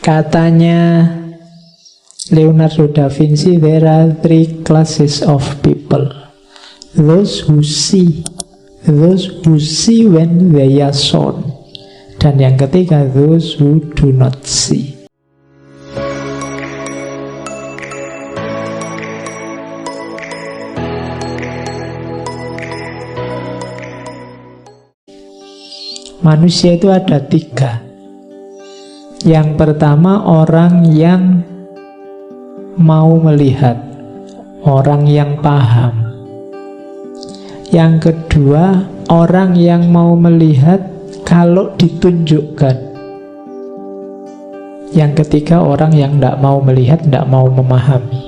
Katanya Leonardo da Vinci, there are three classes of people. Those who see when they are shown. Dan yang ketiga, those who do not see. Manusia itu ada tiga. Yang pertama, orang yang mau melihat, orang yang paham. Yang kedua, orang yang mau melihat kalau ditunjukkan. Yang ketiga, orang yang tidak mau melihat, tidak mau memahami.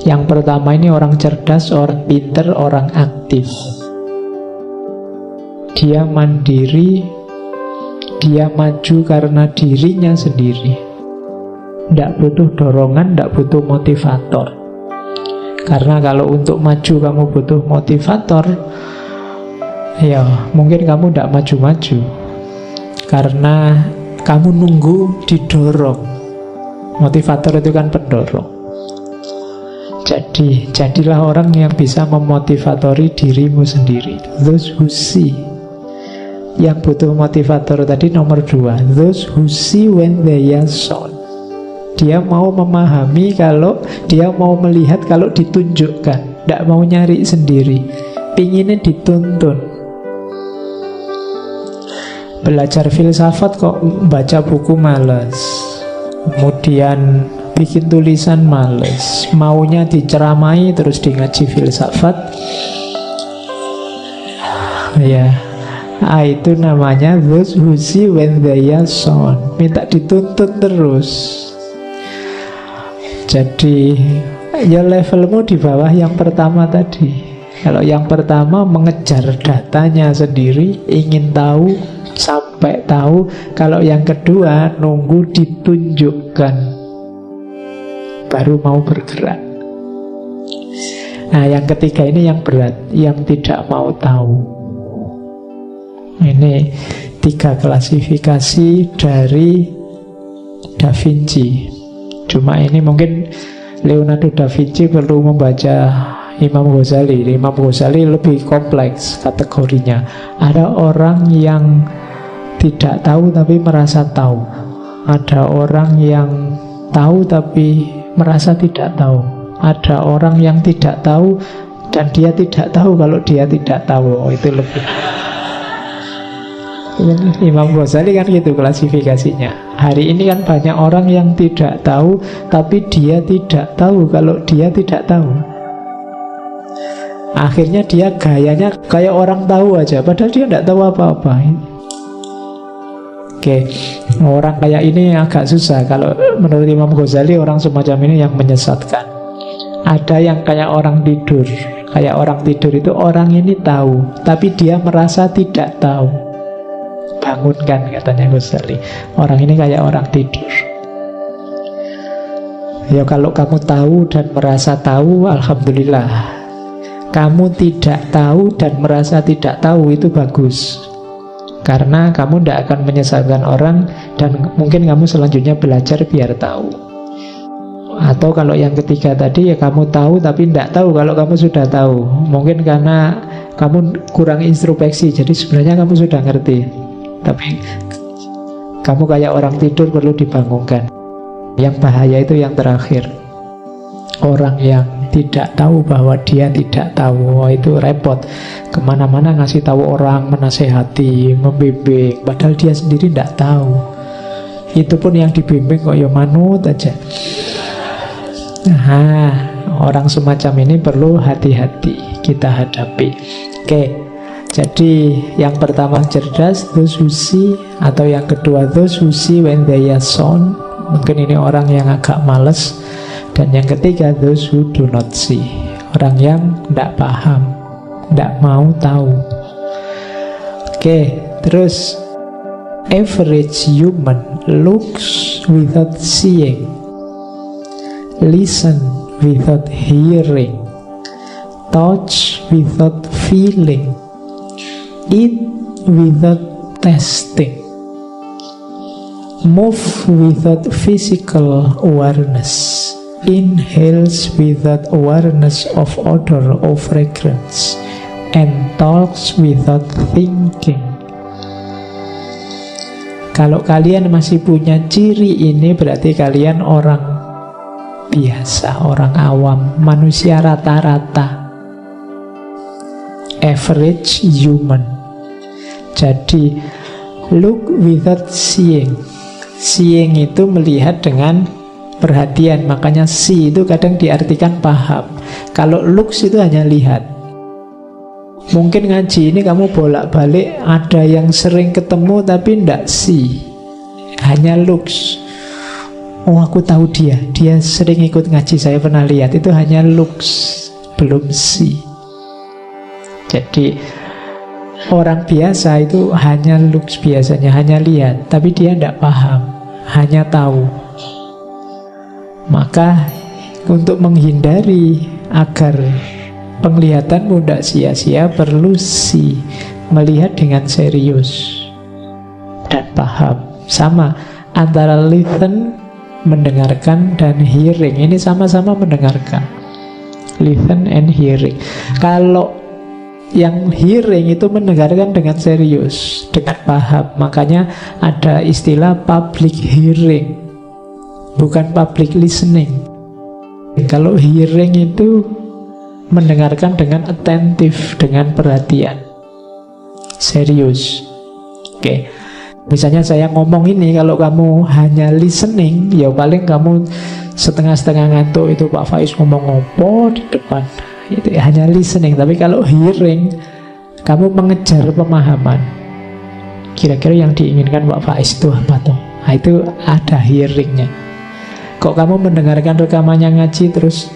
Yang pertama ini orang cerdas, orang pintar, orang aktif. Dia mandiri, dia maju karena dirinya sendiri. Tidak butuh dorongan, tidak butuh motivator. Karena kalau untuk maju kamu butuh motivator, ya mungkin kamu tidak maju-maju. Karena kamu nunggu didorong. Motivator itu kan pendorong. Jadi, jadilah orang yang bisa memotivatori dirimu sendiri. Those who see. Yang butuh motivator tadi nomor 2, those who see when they are shown. Dia mau memahami kalau, dia mau melihat kalau ditunjukkan, tidak mau nyari sendiri, pinginnya dituntun. Belajar filsafat kok baca buku males, kemudian bikin tulisan males, maunya diceramai terus di ngaji filsafat. Ya, itu namanya those who see when they are shown. Minta dituntut terus. Jadi ya levelmu di bawah yang pertama tadi. Kalau yang pertama mengejar datanya sendiri, ingin tahu sampai tahu. Kalau yang kedua nunggu ditunjukkan, baru mau bergerak. Nah, yang ketiga ini yang berat, yang tidak mau tahu. Ini 3 klasifikasi dari Da Vinci. Cuma ini mungkin Leonardo da Vinci perlu membaca Imam Ghazali. Imam Ghazali lebih kompleks kategorinya. Ada orang yang tidak tahu tapi merasa tahu. Ada orang yang tahu tapi merasa tidak tahu. Ada orang yang tidak tahu dan dia tidak tahu kalau dia tidak tahu. Oh, itu lebih. Imam Ghazali kan gitu klasifikasinya. Hari ini kan banyak orang yang tidak tahu, tapi dia tidak tahu kalau dia tidak tahu. Akhirnya dia gayanya kayak orang tahu aja, padahal dia tidak tahu apa-apa. Oke, orang kayak ini agak susah. Kalau menurut Imam Ghazali, orang semacam ini yang menyesatkan. Ada yang kayak orang tidur. Kayak orang tidur itu orang ini tahu, tapi dia merasa tidak tahu. Bangunkan, katanya Ghazali. Orang ini kayak orang tidur. Ya kalau kamu tahu dan merasa tahu, alhamdulillah. Kamu tidak tahu dan merasa tidak tahu, itu bagus. Karena kamu tidak akan menyesatkan orang, dan mungkin kamu selanjutnya belajar biar tahu. Atau kalau yang ketiga tadi, ya kamu tahu tapi tidak tahu kalau kamu sudah tahu. Mungkin karena kamu kurang introspeksi, jadi sebenarnya kamu sudah ngerti, tapi kamu kayak orang tidur, perlu dibangunkan. Yang bahaya itu yang terakhir, orang yang tidak tahu bahwa dia tidak tahu. Oh, itu repot. Kemana-mana ngasih tahu orang, menasehati, membimbing, padahal dia sendiri tidak tahu. Itu pun yang dibimbing kok ya manut aja. Nah, orang semacam ini perlu hati-hati kita hadapi. Oke. Jadi yang pertama cerdas, those who see. Atau yang kedua, those who see when they are shown. Mungkin ini orang yang agak males. Dan yang ketiga, those who do not see. Orang yang tidak paham, tidak mau tahu. Oke, terus average human looks without seeing, listen without hearing, touch without feeling, eat without tasting, Move without physical awareness. Inhales without awareness of odor or fragrance. And talks without thinking. Kalau kalian masih punya ciri ini, berarti kalian orang biasa, orang awam, manusia rata-rata, average human. Jadi look without seeing. Seeing itu melihat dengan perhatian, makanya see itu kadang diartikan paham. Kalau looks itu hanya lihat. Mungkin ngaji ini kamu bolak-balik, ada yang sering ketemu tapi tidak see, hanya looks. Oh, aku tahu dia sering ikut ngaji, saya pernah lihat. Itu hanya looks, belum see. Jadi orang biasa itu hanya looks, biasanya hanya lihat, tapi dia tidak paham, hanya tahu. Maka untuk menghindari agar penglihatanmu tidak sia-sia, perlu see, melihat dengan serius dan paham. Sama antara listen, mendengarkan, dan hearing. Ini sama-sama mendengarkan. Listen and hearing. Kalau yang hearing itu mendengarkan dengan serius, dengan paham. Makanya ada istilah public hearing, bukan public listening. Kalau hearing itu mendengarkan dengan attentif, dengan perhatian, serius. Oke. Misalnya saya ngomong ini, kalau kamu hanya listening, ya paling kamu setengah-setengah ngantuk. Itu Pak Faiz ngomong apa di depan, itu hanya listening. Tapi kalau hearing, kamu mengejar pemahaman. Kira-kira yang diinginkan Pak Faiz itu apa toh? Nah, itu ada hearingnya. Kok kamu mendengarkan rekamannya ngaji terus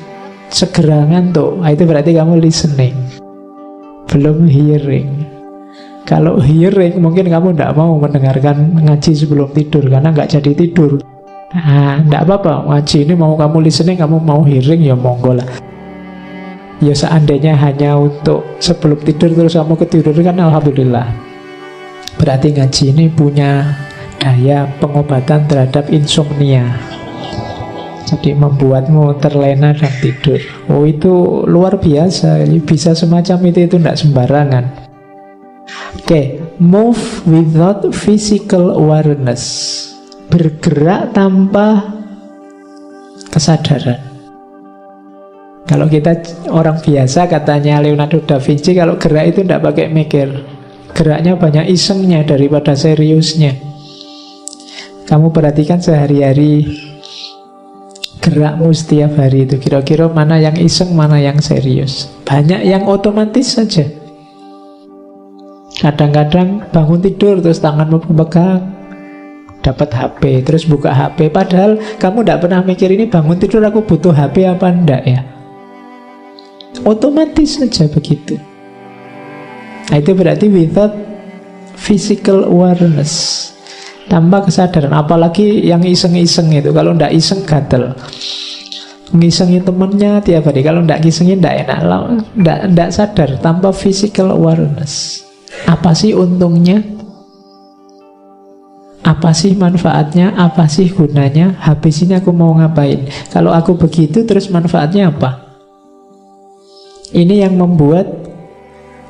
segera ngantuk, itu berarti kamu listening, belum hearing. Kalau hearing, mungkin kamu tidak mau mendengarkan ngaji sebelum tidur, karena nggak jadi tidur. Nah, tidak apa-apa, ngaji ini mau kamu listening, kamu mau hearing, ya monggo lah. Ya seandainya hanya untuk sebelum tidur terus kamu ketiduran, kan alhamdulillah. Berarti ngaji ini punya daya pengobatan terhadap insomnia. Jadi membuatmu terlena dan tidur. Oh, itu luar biasa. Bisa semacam itu tidak sembarangan. Oke, move without physical awareness. Bergerak tanpa kesadaran. Kalau kita orang biasa, katanya Leonardo da Vinci, kalau gerak itu tidak pakai mikir. Geraknya banyak isengnya daripada seriusnya. Kamu perhatikan sehari-hari gerakmu setiap hari itu, kira-kira mana yang iseng, mana yang serius. Banyak yang otomatis saja. Kadang-kadang bangun tidur terus tanganmu pegang, dapat HP, terus buka HP. Padahal kamu tidak pernah mikir, ini bangun tidur aku butuh HP apa enggak ya. Otomatis saja begitu. Nah, itu berarti without physical awareness, tanpa kesadaran. Apalagi yang iseng-iseng itu, kalau ndak iseng gatel, ngisengin temennya tiap hari. Kalau ndak ngisengin ndak enak, ndak sadar, tanpa physical awareness. Apa sih untungnya? Apa sih manfaatnya? Apa sih gunanya? Habis ini aku mau ngapain? Kalau aku begitu, terus manfaatnya apa? Ini yang membuat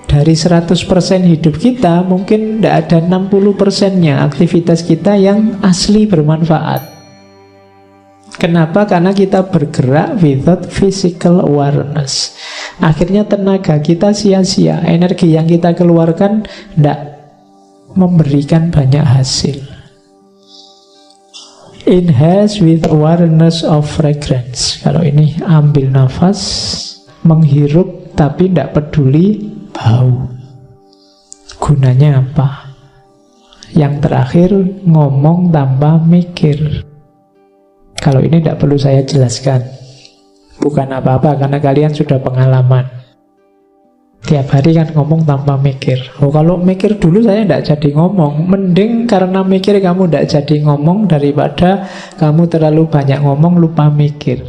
dari 100% hidup kita, mungkin tidak ada 60%-nya aktivitas kita yang asli bermanfaat. Kenapa? Karena kita bergerak without physical awareness. Akhirnya tenaga kita sia-sia, energi yang kita keluarkan tidak memberikan banyak hasil. Inhale with awareness of fragrance. Kalau ini ambil nafas, menghirup tapi tidak peduli bau. Gunanya apa? Yang terakhir, ngomong tanpa mikir. Kalau ini tidak perlu saya jelaskan, bukan apa-apa karena kalian sudah pengalaman. Tiap hari kan ngomong tanpa mikir. Oh, kalau mikir dulu saya tidak jadi ngomong. Mending karena mikir kamu tidak jadi ngomong daripada kamu terlalu banyak ngomong lupa mikir.